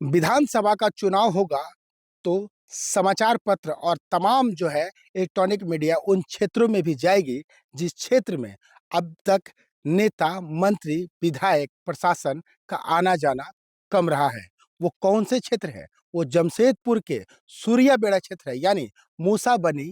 विधानसभा का चुनाव होगा तो समाचार पत्र और तमाम जो है इलेक्ट्रॉनिक मीडिया उन क्षेत्रों में भी जाएगी जिस क्षेत्र में अब तक नेता, मंत्री, विधायक, प्रशासन का आना-जाना कम रहा है। वो कौन से क्षेत्र है? वो जमशेदपुर के सूर्याबेड़ा क्षेत्र है, यानी मूसाबनी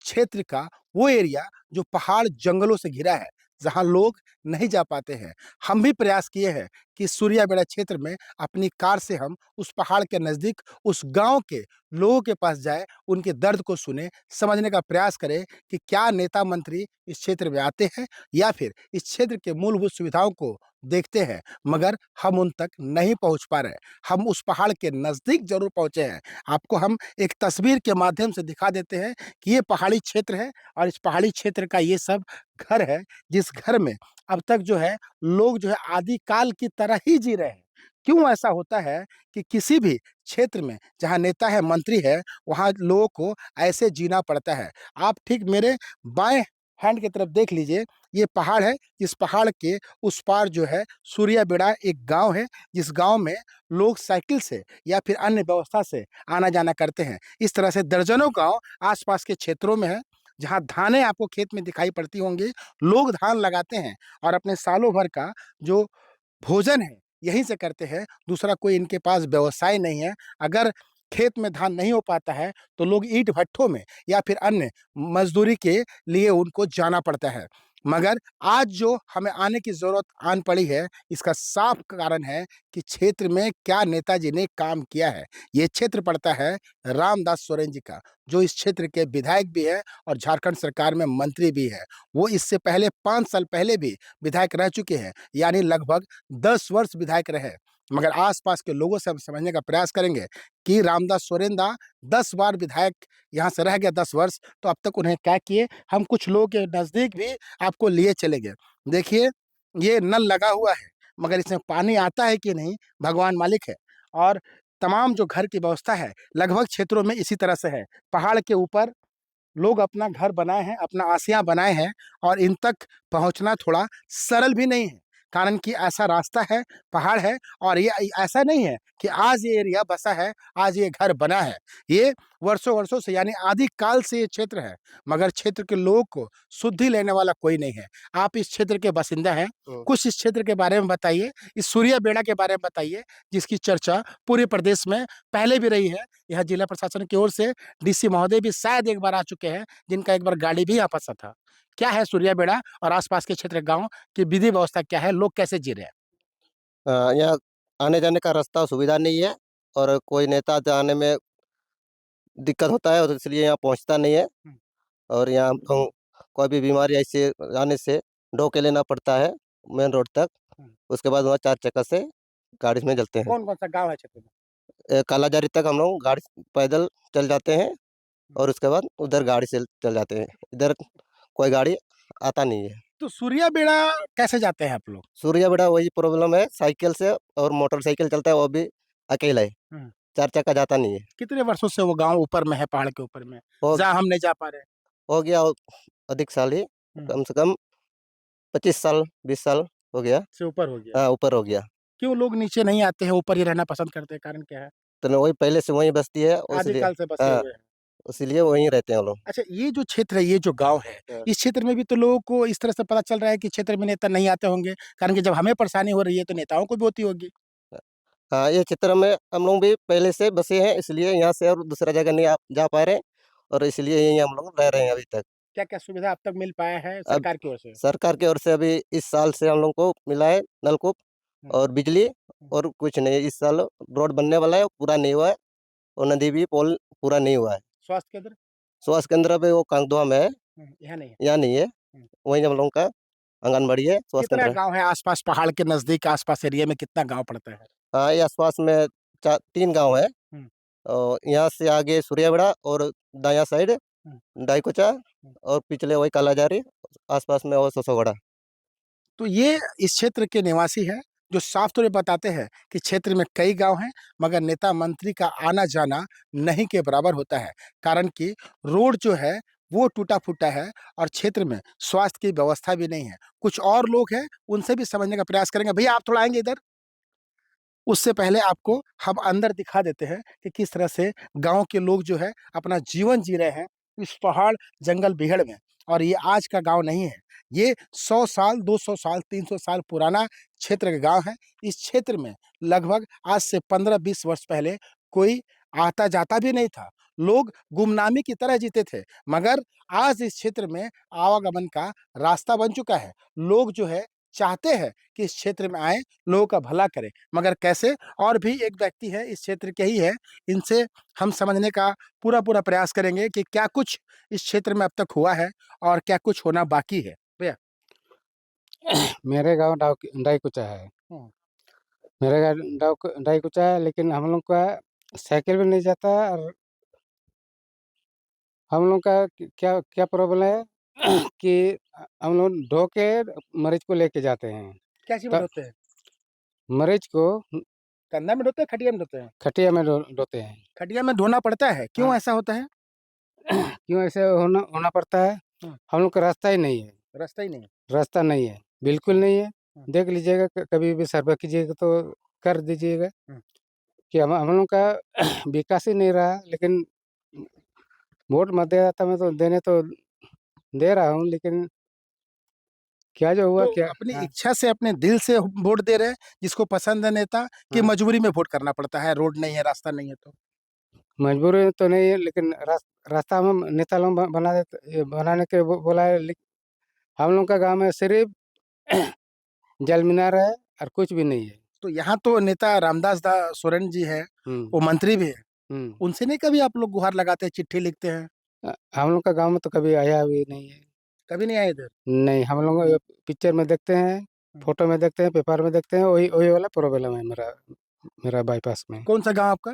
क्षेत्र का वो एरिया जो पहाड़ जंगलों से घिरा है, जहाँ लोग नहीं जा पाते हैं। हम भी प्रयास किए हैं कि सूर्याबेड़ा क्षेत्र में अपनी कार से हम उस पहाड़ के नज़दीक उस गाँव के लोगों के पास जाएँ, उनके दर्द को सुनें, समझने का प्रयास करें कि क्या नेता मंत्री इस क्षेत्र में आते हैं या फिर इस क्षेत्र के मूलभूत सुविधाओं को देखते हैं, मगर हम उन तक नहीं पहुँच पा रहे हैं। हम उस पहाड़ के नज़दीक ज़रूर पहुँचे हैं। आपको हम एक तस्वीर के माध्यम से दिखा देते हैं कि ये पहाड़ी क्षेत्र है और इस पहाड़ी क्षेत्र का ये सब घर है, जिस घर में अब तक जो है लोग जो है आदिकाल की तरह ही जी रहे हैं। क्यों ऐसा होता है कि किसी भी क्षेत्र में जहाँ नेता है, मंत्री है, वहाँ लोगों को ऐसे जीना पड़ता है। आप ठीक मेरे बाएँ हैंड की तरफ देख लीजिए, ये पहाड़ है, इस पहाड़ के उस पार जो है सूर्याबेड़ा एक गाँव है, जिस गाँव में लोग साइकिल से या फिर अन्य व्यवस्था से आना-जाना करते हैं। इस तरह से दर्जनों गाँव आस-पास के क्षेत्रों में हैं, जहाँ धानें आपको खेत में दिखाई पड़ती होंगी। लोग धान लगाते हैं और अपने सालों भर का जो भोजन है, यहीं से करते हैं, दूसरा कोई इनके पास व्यवसाय नहीं है। अगर खेत में धान नहीं हो पाता है, तो लोग ईंट-भट्ठों में या फिर अन्य मज़दूरी के लिए उनको जाना पड़ता है। मगर आज जो हमें आने की ज़रूरत आन पड़ी है, इसका साफ कारण है कि क्षेत्र में क्या नेताजी ने काम किया है। ये क्षेत्र पड़ता है रामदास सोरेन जी का, जो इस क्षेत्र के विधायक भी हैं और झारखंड सरकार में मंत्री भी हैं। वो इससे पहले 5 साल पहले भी विधायक रह चुके हैं, यानी लगभग 10 वर्ष विधायक रहे। मगर आस-पास के लोगों से हम समझने का प्रयास करेंगे कि रामदास सोरेन दा 10 बार विधायक यहाँ से रह गए 10 वर्ष, तो अब तक उन्हें क्या किए? हम कुछ लोगों के नज़दीक भी आपको लिए चलेंगे। देखिए, ये नल लगा हुआ है, मगर इसमें पानी आता है कि नहीं, भगवान मालिक है। और तमाम जो घर की व्यवस्था है, लगभग क्षेत्रों में इसी तरह से है। पहाड़ के ऊपर लोग अपना घर बनाए हैं, अपना आसियाँ बनाए हैं और इन तक पहुँचना थोड़ा सरल भी नहीं है। कारण कि ऐसा रास्ता है, पहाड़ है और ये ऐसा नहीं है कि आज ये एरिया बसा है, आज ये घर बना है। ये वर्षों-वर्षों से यानी आदिकाल से ये क्षेत्र है, मगर क्षेत्र के लोगों को सुधि लेने वाला कोई नहीं है। आप इस क्षेत्र के बासिंदा हैं, कुछ इस क्षेत्र के बारे में बताइए, इस सूर्याबेड़ा के बारे में बताइए, जिसकी चर्चा पूरे प्रदेश में पहले भी रही है। यह जिला प्रशासन की ओर से डीसी महोदय भी शायद एक बार आ चुके हैं, जिनका एक बार गाड़ी भी यहाँ फँसा था। क्या है सूर्याबेड़ा और आस-पास के क्षेत्र गाँव की विधि व्यवस्था क्या है? लोग कैसे जी रहे हैं? यहाँ आने-जाने का रास्ता सुविधा नहीं है और कोई नेता आने में दिक्कत होता है और इसलिए यहाँ पहुँचता नहीं है हुँ। और यहाँ हम लोग कोई भी बीमारी ऐसे आने से ढो के लेना पड़ता है मेन रोड तक। हुँ। उसके बाद वहाँ 4 चक्का से गाड़ी में चलते हैं। कौन-कौन सा गाँव है क्षेत्र में? कालाजारी तक हम लोग गाड़ी पैदल चल जाते हैं हुँ। और उसके बाद उधर गाड़ी से चल जाते हैं। इधर कोई गाड़ी आता नहीं है। तो सूर्याबेड़ा कैसे जाते हैं आप लोग? सूर्याबेड़ा वही प्रॉब्लम है साइकिल से और मोटरसाइकिल चलता है वो भी अकेला ही, हुँ। 4 चक्का जाता नहीं है। कितने वर्षों से वो गाँव ऊपर में है, पहाड़ के ऊपर में, हो जहाँ हम नहीं जा पा रहे हैं? हो गया अधिक साल ही, हुँ। कम से कम 25 साल, 20 साल हो गया। से ऊपर हो गया। हाँ, ऊपर हो गया। क्यों लोग नीचे नहीं आते हैं, ऊपर ही रहना पसंद करते हैं, कारण क्या है? तो न वही पहले से वहीं बस्ती है इसलिए आदिकाल से बसे हाँ, हुए हैं। इसीलिए वहीं रहते हैं वो लोग। अच्छा, ये जो क्षेत्र है, ये जो गाँव है, हाँ, इस क्षेत्र में भी तो लोगों को इस तरह से पता चल रहा है कि क्षेत्र में नेता नहीं आते होंगे, कारण कि जब हमें परेशानी हो रही है, तो नेताओं को भी होती होगी। हाँ, ये क्षेत्र में हम लोग भी पहले से बसे हैं इसलिए यहाँ से और दूसरा जगह नहीं जा पा रहे और इसलिए यहीं हम लोग रह रहे हैं अभी तक। क्या-क्या सुविधा अब तक मिल पाया है अब सरकार की ओर से? सरकार की ओर से अभी इस साल से हम लोग को मिला है नलकूप हुँ। और बिजली हुँ। और कुछ नहीं। इस साल रोड बनने वाला है, पूरा नहीं हुआ है और नदी भी पुल पूरा नहीं हुआ है। स्वास्थ्य केंद्र? स्वास्थ्य केंद्र अभी वो कांगदुआ में है, हुँ, यहाँ नहीं है। यहाँ नहीं है। हुँ। वहीं हम लोगों का आंगनबाड़ी है, स्वास्थ्य कितना केंद्र है। गाँव है आस-पास पहाड़ के नज़दीक आस-पास एरिया में कितना गाँव पड़ता है? हाँ, ये आस-पास में 3 गाँव है हुँ। और यहाँ से आगे सूर्याबेड़ा और दायाँ साइड हुँ। डाईकोचा हुँ। और पिछले वही कालाजारी, आस-पास में और ससोगढ़ा। तो ये इस क्षेत्र के निवासी हैं, जो साफ तौर पे बताते हैं कि क्षेत्र में कई गाँव हैं, मगर नेता मंत्री का आना-जाना नहीं के बराबर होता है। कारण कि रोड जो है, वो टूटा-फूटा है और क्षेत्र में स्वास्थ्य की व्यवस्था भी नहीं है। कुछ और लोग हैं, उनसे भी समझने का प्रयास करेंगे। भैया आप थोड़ा आएँगे इधर? उससे पहले आपको हम अंदर दिखा देते हैं कि किस तरह से गांव के लोग जो है अपना जीवन जी रहे हैं इस पहाड़ जंगल बिहड़ में। और ये आज का गांव नहीं है, ये 100 साल 200 साल 300 साल पुराना क्षेत्र का गांव है। इस क्षेत्र में लगभग आज से 15-20 वर्ष पहले कोई आता जाता भी नहीं था, लोग गुमनामी की तरह जीते थे। मगर आज इस क्षेत्र में आवागमन का रास्ता बन चुका है, लोग जो है चाहते हैं कि इस क्षेत्र में आए, लोगों का भला करें। मगर कैसे? और भी एक व्यक्ति है इस क्षेत्र के ही है, इनसे हम समझने का पूरा पूरा प्रयास करेंगे कि क्या कुछ इस क्षेत्र में अब तक हुआ है और क्या कुछ होना बाकी है। भैया मेरे गाँव डाईकुचा है। हम्म, मेरे गाँव डाईकुचा है, लेकिन हम लोग का साइकिल भी नहीं जाता। और हम लोग का क्या क्या प्रॉब्लम है कि हम लोग ढो के मरीज को लेके जाते हैं। क्या चीज में त ढोते हैं? मरीज को कंधा में ढोते हैं, खटिया में ढोते हैं? खटिया में ढोते हैं। खटिया में ढोना पड़ता है, क्यों हाँ। ऐसा होता है? क्यों ऐसे होना होना पड़ता है? हम्म, हम लोग का रास्ता ही नहीं है। रास्ता ही नहीं है। रास्ता नहीं है, बिल्कुल अच्छा। नहीं है। हम्म, देख लीजिएगा, कभी भी सर्वे कीजिएगा तो कर दीजिएगा हम्म। कि हम लोग का विकास ही नहीं रहा। लेकिन वोट मतदाता में तो देने तो दे रहा हूँ, लेकिन क्या जो हुआ तो क्या। अपनी हाँ, इच्छा से अपने दिल से वोट दे रहे हैं जिसको पसंद है नेता, कि हाँ। मजबूरी में वोट करना पड़ता है, रोड नहीं है रास्ता नहीं है तो? मजबूरी तो नहीं है, लेकिन रास्ता हम नेता लोग बना देते, ये बनाने के बोला है। हम लोग का गांव में सिर्फ जल मीनार है और कुछ भी नहीं है। तो यहाँ तो नेता रामदास दा सोरेन जी है, हम्म। वो मंत्री भी है, हम्म। उनसे नहीं कभी आप लोग गुहार लगाते हैं, चिट्ठी लिखते हैं? हम लोग का गांव में तो कभी आया भी नहीं है। कभी नहीं आए इधर? नहीं, हम लोग पिक्चर में देखते हैं, फोटो में देखते हैं, पेपर में देखते हैं। वही वही वाला प्रॉब्लम है मेरा मेरा बाईपास में। कौन सा गांव आपका?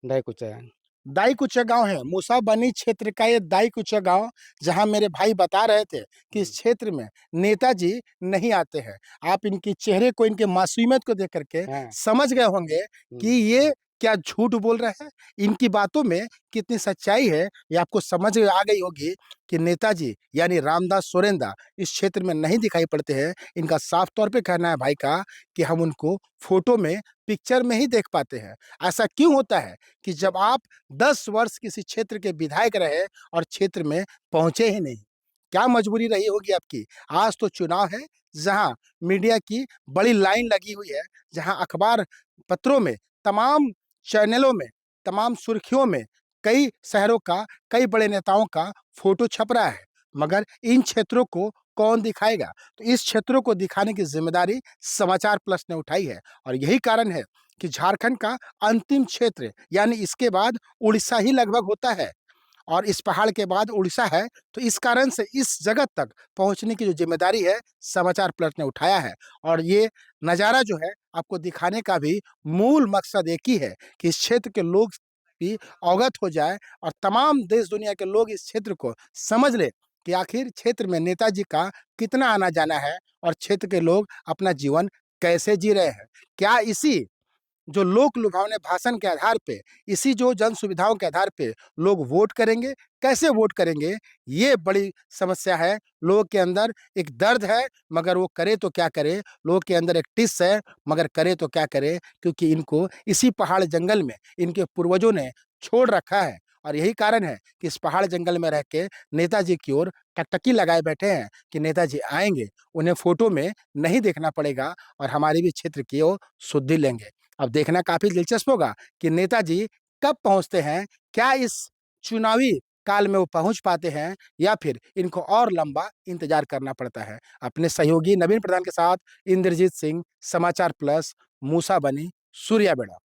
डाईकुचा है। दाई कुचा गांव है, मूसा बनी क्षेत्र का ये दाई कुचा गांव, जहां मेरे भाई बता रहे थे कि इस क्षेत्र में नेताजी नहीं आते हैं। आप इनकी चेहरे को, इनके मासूमियत को देख करके हाँ। समझ गए होंगे कि ये क्या झूठ बोल रहे हैं, इनकी बातों में कितनी सच्चाई है। ये आपको समझ आ गई होगी कि नेताजी यानी रामदास सोरेंदा इस क्षेत्र में नहीं दिखाई पड़ते हैं। इनका साफ तौर पे कहना है भाई का कि हम उनको फोटो में, पिक्चर में ही देख पाते हैं। ऐसा क्यों होता है कि जब आप 10 वर्ष किसी क्षेत्र के विधायक रहे और क्षेत्र में पहुंचे ही नहीं? क्या मजबूरी रही होगी आपकी? आज तो चुनाव है, जहां मीडिया की बड़ी लाइन लगी हुई है, जहां अखबार पत्रों में, तमाम चैनलों में, तमाम सुर्खियों में कई शहरों का, कई बड़े नेताओं का फोटो छप रहा है। मगर इन क्षेत्रों को कौन दिखाएगा? तो इस क्षेत्रों को दिखाने की जिम्मेदारी समाचार प्लस ने उठाई है। और यही कारण है कि झारखंड का अंतिम क्षेत्र यानी इसके बाद उड़ीसा ही लगभग होता है, और इस पहाड़ के बाद उड़ीसा है। तो इस कारण से इस जगह तक पहुंचने की जो जिम्मेदारी है, समाचार प्लस ने उठाया है। और ये नज़ारा जो है आपको दिखाने का भी मूल मकसद एक ही है कि इस क्षेत्र के लोग भी अवगत हो जाए और तमाम देश दुनिया के लोग इस क्षेत्र को समझ ले कि आखिर क्षेत्र में नेताजी का कितना आना जाना है और क्षेत्र के लोग अपना जीवन कैसे जी रहे हैं। क्या इसी जो लोक लुभावने भाषण के आधार पे, इसी जो जन सुविधाओं के आधार पे लोग वोट करेंगे? कैसे वोट करेंगे? ये बड़ी समस्या है। लोगों के अंदर एक दर्द है, मगर वो करे तो क्या करे? लोगों के अंदर एक टिस है, मगर करे तो क्या करे? क्योंकि इनको इसी पहाड़ जंगल में इनके पूर्वजों ने छोड़ रखा है। और यही कारण है कि इस पहाड़ जंगल में रह के नेताजी की ओर टकटकी लगाए बैठे हैं कि नेताजी आएंगे, उन्हें फोटो में नहीं देखना पड़ेगा और हमारे भी क्षेत्र की ओर सुधि लेंगे। अब देखना काफी दिलचस्प होगा कि नेताजी कब पहुंचते हैं, क्या इस चुनावी काल में वो पहुंच पाते हैं या फिर इनको और लंबा इंतजार करना पड़ता है। अपने सहयोगी नवीन प्रधान के साथ इंद्रजीत सिंह, समाचार प्लस, मूसा बनी, सूर्याबेड़ा।